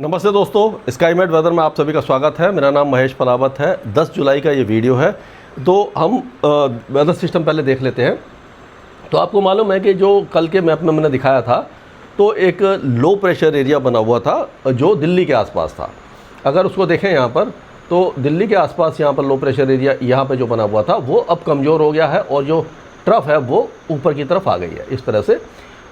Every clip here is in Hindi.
नमस्ते दोस्तों, स्काईमेट वेदर में आप सभी का स्वागत है। मेरा नाम महेश पलावत है। 10 जुलाई का ये वीडियो है। तो हम वेदर सिस्टम पहले देख लेते हैं। तो आपको मालूम है कि जो कल के मैप में मैंने दिखाया था, तो एक लो प्रेशर एरिया बना हुआ था जो दिल्ली के आसपास था। अगर उसको देखें यहाँ पर, तो दिल्ली के आसपास यहाँ पर लो प्रेशर एरिया यहाँ पर जो बना हुआ था वो अब कमज़ोर हो गया है और जो ट्रफ है वो ऊपर की तरफ आ गई है इस तरह से।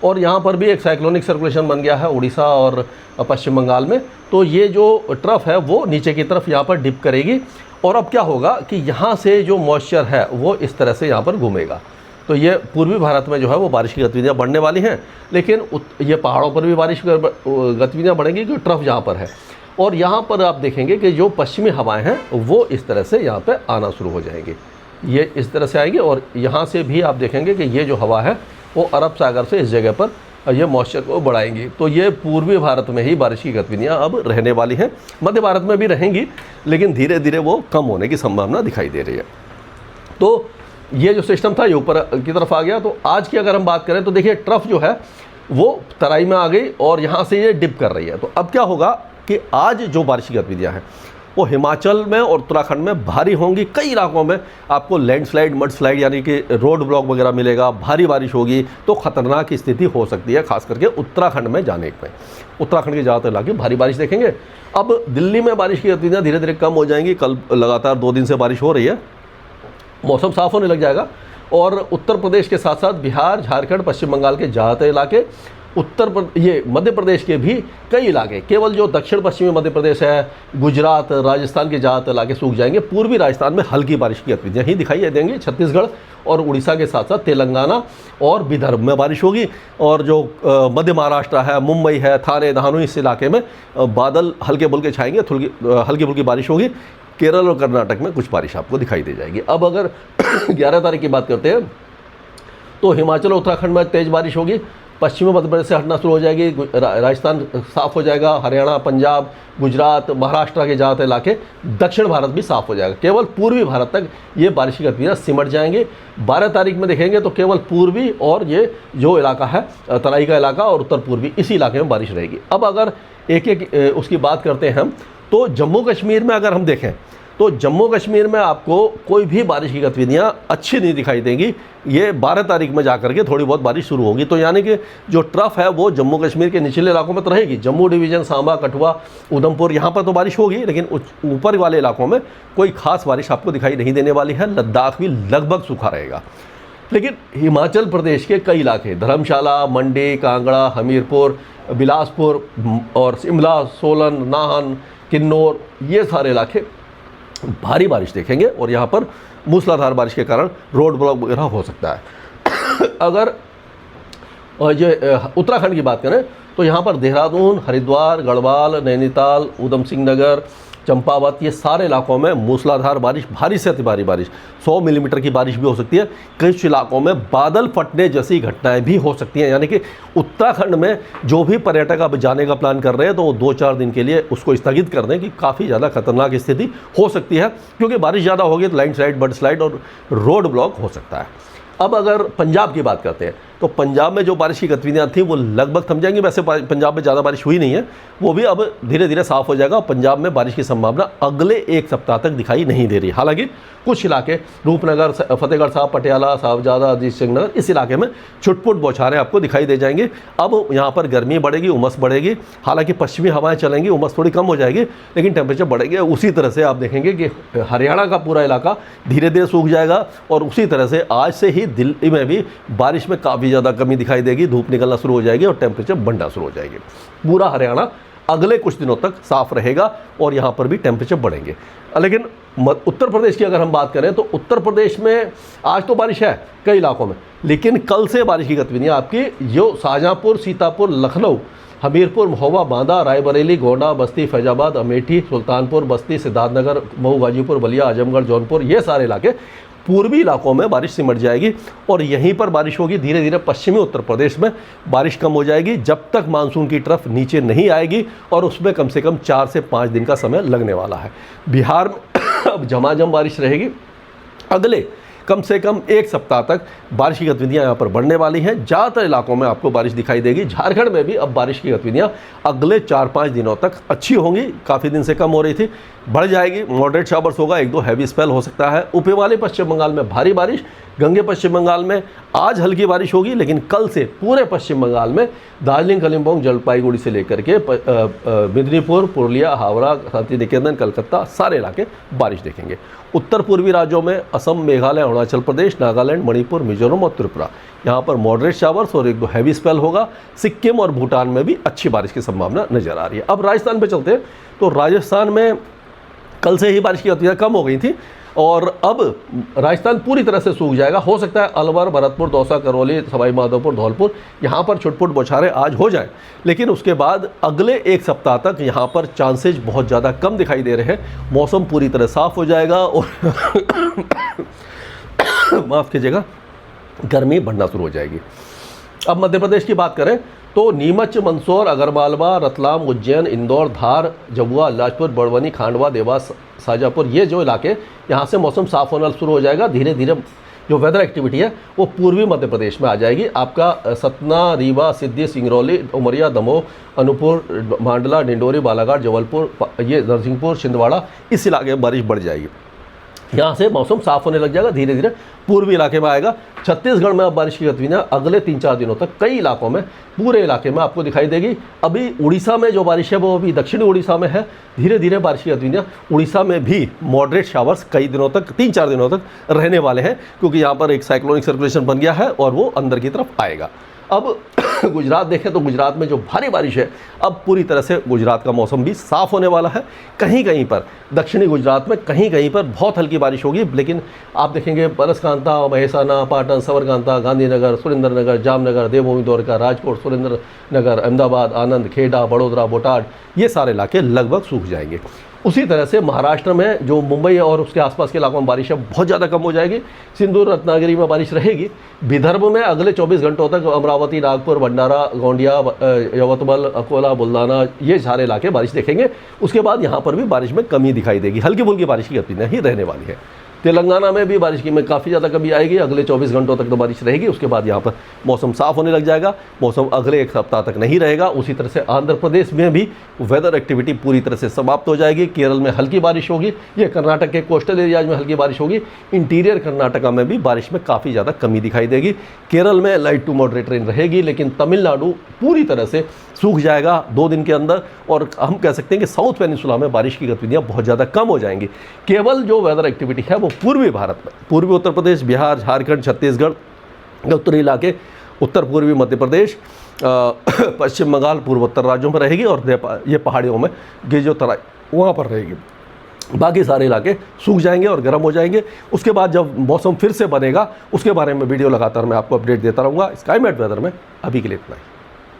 और यहाँ पर भी एक साइक्लोनिक सर्कुलेशन बन गया है उड़ीसा और पश्चिम बंगाल में। तो ये जो ट्रफ है वो नीचे की तरफ यहाँ पर डिप करेगी। और अब क्या होगा कि यहाँ से जो मॉइस्चर है वो इस तरह से यहाँ पर घूमेगा। तो ये पूर्वी भारत में जो है वो बारिश की गतिविधियाँ बढ़ने वाली हैं, लेकिन ये पहाड़ों पर भी बारिश की गतिविधियाँ बढ़ेंगी क्योंकि ट्रफ यहाँ पर है। और यहाँ पर आप देखेंगे कि जो पश्चिमी हवाएँ हैं वो इस तरह से यहाँ पर आना शुरू हो जाएंगी। ये इस तरह से आएंगे और यहाँ से भी आप देखेंगे कि ये जो हवा है वो अरब सागर से इस जगह पर ये मॉइस्चर को बढ़ाएंगी। तो ये पूर्वी भारत में ही बारिश की गतिविधियाँ अब रहने वाली हैं। मध्य भारत में भी रहेंगी, लेकिन धीरे धीरे वो कम होने की संभावना दिखाई दे रही है। तो ये जो सिस्टम था ये ऊपर की तरफ आ गया। तो आज की अगर हम बात करें तो देखिए ट्रफ जो है वो तराई में आ गई और यहाँ से ये डिप कर रही है। तो अब क्या होगा कि आज जो बारिश की गतिविधियाँ हैं वो हिमाचल में और उत्तराखंड में भारी होंगी। कई इलाकों में आपको लैंडस्लाइड, मडस्लाइड यानी कि रोड ब्लॉक वगैरह मिलेगा। भारी बारिश होगी तो ख़तरनाक स्थिति हो सकती है, खास करके उत्तराखंड में जाने में। उत्तराखंड के ज़्यादातर इलाके भारी बारिश देखेंगे। अब दिल्ली में बारिश की गतिविधियाँ धीरे धीरे कम हो जाएंगी। कल लगातार 2 दिन से बारिश हो रही है, मौसम साफ़ होने लग जाएगा। और उत्तर प्रदेश के साथ साथ बिहार, झारखंड, पश्चिम बंगाल के ज़्यादातर इलाके, ये मध्य प्रदेश के भी कई इलाके, केवल जो दक्षिण पश्चिमी मध्य प्रदेश है, गुजरात, राजस्थान के ज़्यादातर इलाके सूख जाएंगे। पूर्वी राजस्थान में हल्की बारिश की गतिविधियाँ ही दिखाई देंगी। छत्तीसगढ़ और उड़ीसा के साथ साथ तेलंगाना और विदर्भ में बारिश होगी। और जो मध्य महाराष्ट्र है, मुंबई है, थाने, धानु, इस इलाके में बादल हल्के बुल्के छाएंगे, हल्की फुल्की बारिश होगी। केरल और कर्नाटक में कुछ बारिश आपको दिखाई दे जाएगी। अब अगर 11 तारीख की बात करते हैं तो हिमाचल और उत्तराखंड में तेज़ बारिश होगी। पश्चिमी मध्य प्रदेश से हटना शुरू हो जाएगी। राजस्थान साफ़ हो जाएगा। हरियाणा, पंजाब, गुजरात, महाराष्ट्र के ज़्यादातर इलाके, दक्षिण भारत भी साफ़ हो जाएगा। केवल पूर्वी भारत तक ये बारिश की गतिविधियाँ सिमट जाएंगे। 12 तारीख में देखेंगे तो केवल पूर्वी और ये जो इलाका है तराई का इलाका और उत्तर पूर्वी, इसी इलाके में बारिश रहेगी। अब अगर एक एक उसकी बात करते हैं हम, तो जम्मू कश्मीर में अगर हम देखें तो जम्मू कश्मीर में आपको कोई भी बारिश की गतिविधियाँ अच्छी नहीं दिखाई देंगी। ये 12 तारीख में जाकर के थोड़ी बहुत बारिश शुरू होगी। तो यानी कि जो ट्रफ है वो जम्मू कश्मीर के निचले इलाकों में तो रहेगी। जम्मू डिवीज़न, सांबा, कठुआ, उधमपुर, यहाँ पर तो बारिश होगी, लेकिन ऊपर वाले इलाकों में कोई खास बारिश आपको दिखाई नहीं देने वाली है। लद्दाख भी लगभग सूखा रहेगा। लेकिन हिमाचल प्रदेश के कई इलाके, धर्मशाला, मंडी, कांगड़ा, हमीरपुर, बिलासपुर और शिमला, सोलन, नाहन, किन्नौर, ये सारे इलाके भारी बारिश देखेंगे और यहाँ पर मूसलाधार बारिश के कारण रोड ब्लॉक वगैरह हो सकता है। अगर ये उत्तराखंड की बात करें तो यहाँ पर देहरादून, हरिद्वार, गढ़वाल, नैनीताल, उधम सिंह नगर, चंपावत, ये सारे इलाकों में मूसलाधार बारिश, भारी से अति भारी बारिश, 100 मिलीमीटर की बारिश भी हो सकती है। कुछ इलाकों में बादल फटने जैसी घटनाएं भी हो सकती हैं। यानी कि उत्तराखंड में जो भी पर्यटक अब जाने का प्लान कर रहे हैं तो वो 2-4 दिन के लिए उसको स्थगित कर दें कि काफ़ी ज़्यादा खतरनाक स्थिति हो सकती है, क्योंकि बारिश ज़्यादा होगी तो लैंडस्लाइड, बर्डस्लाइड और रोड ब्लॉक हो सकता है। अब अगर पंजाब की बात करते हैं तो पंजाब में जो बारिश की गतिविधियाँ थी वो लगभग थम जाएंगी। वैसे पंजाब में ज़्यादा बारिश हुई नहीं है, वो भी अब धीरे धीरे साफ़ हो जाएगा। पंजाब में बारिश की संभावना अगले 1 सप्ताह तक दिखाई नहीं दे रही। हालांकि कुछ इलाके, रूपनगर, फतेहगढ़ साहब, पटियाला, साहबजादा, अजीत सिंह नगर, इस इलाके में छुटपुट बौछारें आपको दिखाई दे जाएंगी। अब यहाँ पर गर्मी बढ़ेगी, उमस बढ़ेगी। हालांकि पश्चिमी हवाएं चलेंगी, उमस थोड़ी कम हो जाएगी, लेकिन टेम्परेचर बढ़ेगी। उसी तरह से आप देखेंगे कि हरियाणा का पूरा इलाका धीरे धीरे सूख जाएगा। और उसी तरह से आज से ही दिल्ली में भी बारिश में काफ़ी ज़्यादा कमी दिखाई देगी। धूप निकलना शुरू हो जाएगी और टेम्परेचर बढ़ना शुरू हो जाएगी। पूरा हरियाणा अगले कुछ दिनों तक साफ रहेगा और यहाँ पर भी टेम्परेचर बढ़ेंगे। लेकिन उत्तर प्रदेश की अगर हम बात करें तो उत्तर प्रदेश में आज तो बारिश है कई इलाकों में, लेकिन कल से बारिश की गतिविधियाँ आपकी जो शाहजहाँपुर, सीतापुर, लखनऊ, हमीरपुर, महोबा, बांदा, रायबरेली, गोंडा, बस्ती, फैजाबाद, अमेठी, सुल्तानपुर, बस्ती, सिद्धार्थनगर, मऊ, गाजीपुर, बलिया, आजमगढ़, जौनपुर, ये सारे इलाके पूर्वी इलाकों में बारिश सिमट जाएगी। और यहीं पर बारिश होगी। धीरे धीरे पश्चिमी उत्तर प्रदेश में बारिश कम हो जाएगी जब तक मानसून की तरफ नीचे नहीं आएगी, और उसमें कम से कम 4 से 5 दिन का समय लगने वाला है। बिहार में अब झमाझम बारिश रहेगी। अगले कम से कम एक सप्ताह तक बारिश की गतिविधियां यहाँ पर बढ़ने वाली हैं। ज़्यादातर इलाकों में आपको बारिश दिखाई देगी। झारखंड में भी अब बारिश की गतिविधियां अगले 4-5 दिनों तक अच्छी होंगी। काफ़ी दिन से कम हो रही थी, बढ़ जाएगी। मॉडरेट शावर्स होगा, 1-2 हैवी स्पेल हो सकता है। ऊपर वाले पश्चिम बंगाल में भारी बारिश, गंगे पश्चिम बंगाल में आज हल्की बारिश होगी, लेकिन कल से पूरे पश्चिम बंगाल में दार्जिलिंग, कालिम्पोंग, जलपाईगुड़ी से लेकर के मेदिनीपुर, पुरुलिया, हावड़ा, शांति निकेतन, कलकत्ता सारे इलाके बारिश देखेंगे। उत्तर पूर्वी राज्यों में असम, मेघालय, अरुणाचल प्रदेश, नागालैंड, मणिपुर, मिजोरम और त्रिपुरा यहाँ पर मॉडरेट शावर्स और 1-2 हैवी स्पेल होगा। सिक्किम और भूटान में भी अच्छी बारिश की संभावना नजर आ रही है। अब राजस्थान पे चलते हैं। तो राजस्थान में कल से ही बारिश की गतिविधियाँ कम हो गई थी और अब राजस्थान पूरी तरह से सूख जाएगा। हो सकता है अलवर, भरतपुर, दौसा, करौली, सवाई माधोपुर, धौलपुर यहाँ पर छुटपुट बौछारें आज हो जाए, लेकिन उसके बाद अगले एक सप्ताह तक यहाँ पर चांसेज बहुत ज़्यादा कम दिखाई दे रहे हैं। मौसम पूरी तरह साफ हो जाएगा और माफ़ कीजिएगा, गर्मी बढ़ना शुरू हो जाएगी। अब मध्य प्रदेश की बात करें तो नीमच, मंदसौर, अगरमालवा, रतलाम, उज्जैन, इंदौर, धार, झाबुआ, लाजपुर, बड़वानी, खांडवा, देवास, शाजापुर, ये जो इलाके, यहाँ से मौसम साफ होना शुरू हो जाएगा। धीरे धीरे जो वेदर एक्टिविटी है वो पूर्वी मध्य प्रदेश में आ जाएगी। आपका सतना, रीवा, सिद्धि, सिंगरौली, उमरिया, दमोह, अनूपपुर, मांडला, डिंडोरी, बालाघाट, जबलपुर, ये नरसिंहपुर, छिंदवाड़ा, इस इलाके में बारिश बढ़ जाएगी। यहाँ से मौसम साफ होने लग जाएगा, धीरे धीरे पूर्वी इलाके में आएगा। छत्तीसगढ़ में अब बारिश की गतिविधियाँ अगले 3-4 दिनों तक कई इलाकों में, पूरे इलाके में आपको दिखाई देगी। अभी उड़ीसा में जो बारिश है वो अभी दक्षिणी उड़ीसा में है। धीरे धीरे बारिश की गतिविधियाँ उड़ीसा में भी मॉडरेट शावर्स कई दिनों तक, 3-4 दिनों तक रहने वाले हैं, क्योंकि यहाँ पर एक साइक्लोनिक सर्कुलेशन बन गया है और वो अंदर की तरफ आएगा। अब गुजरात देखें तो गुजरात में जो भारी बारिश है, अब पूरी तरह से गुजरात का मौसम भी साफ़ होने वाला है। कहीं कहीं पर दक्षिणी गुजरात में कहीं कहीं पर बहुत हल्की बारिश होगी, लेकिन आप देखेंगे बनसकांता, महेसाना, पाटन, साबरकांता, गांधीनगर, सुरेंद्रनगर, जामनगर, देवभूमि द्वारका, राजकोट, सुरेंद्रनगर, अहमदाबाद, आनंद, खेड़ा, बड़ोदरा, बोटाड, ये सारे इलाके लगभग सूख जाएंगे। उसी तरह से महाराष्ट्र में जो मुंबई और उसके आसपास के इलाकों में बारिश है बहुत ज़्यादा कम हो जाएगी। सिंधु, रत्नागिरी में बारिश रहेगी। विदर्भ में अगले 24 घंटों तक अमरावती, नागपुर, भंडारा, गोंडिया, यवतमाल, अकोला, बुल्धाना, ये सारे इलाके बारिश देखेंगे। उसके बाद यहाँ पर भी बारिश में कमी दिखाई देगी, हल्की फुल्की बारिश की गतिविधियाँ ही रहने वाली है। तेलंगाना में भी बारिश की में काफ़ी ज़्यादा कमी आएगी। अगले 24 घंटों तक तो बारिश रहेगी, उसके बाद यहाँ पर मौसम साफ होने लग जाएगा। मौसम अगले एक सप्ताह तक नहीं रहेगा। उसी तरह से आंध्र प्रदेश में भी वेदर एक्टिविटी पूरी तरह से समाप्त हो जाएगी। केरल में हल्की बारिश होगी, ये कर्नाटक के कोस्टल एरियाज में हल्की बारिश होगी। इंटीरियर कर्नाटका में भी बारिश में काफ़ी ज़्यादा कमी दिखाई देगी। केरल में लाइट टू मॉडरेट रेन रहेगी, लेकिन तमिलनाडु पूरी तरह से सूख जाएगा 2 दिन के अंदर। और हम कह सकते हैं कि साउथ पेनिनसुला में बारिश की गतिविधियाँ बहुत ज़्यादा कम हो जाएंगी। केवल जो वेदर एक्टिविटी है वो पूर्वी भारत में, पूर्वी उत्तर प्रदेश, बिहार, झारखंड, छत्तीसगढ़, उत्तरी इलाके, उत्तर पूर्वी मध्य प्रदेश, पश्चिम बंगाल, पूर्वोत्तर राज्यों में रहेगी और ये पहाड़ियों में जो तराई वहाँ पर रहेगी। बाकी सारे इलाके सूख जाएंगे और गर्म हो जाएंगे। उसके बाद जब मौसम फिर से बनेगा उसके बारे में वीडियो लगातार मैं आपको अपडेट देता रहूँगा। स्काईमेट वेदर में अभी के लिए इतना ही।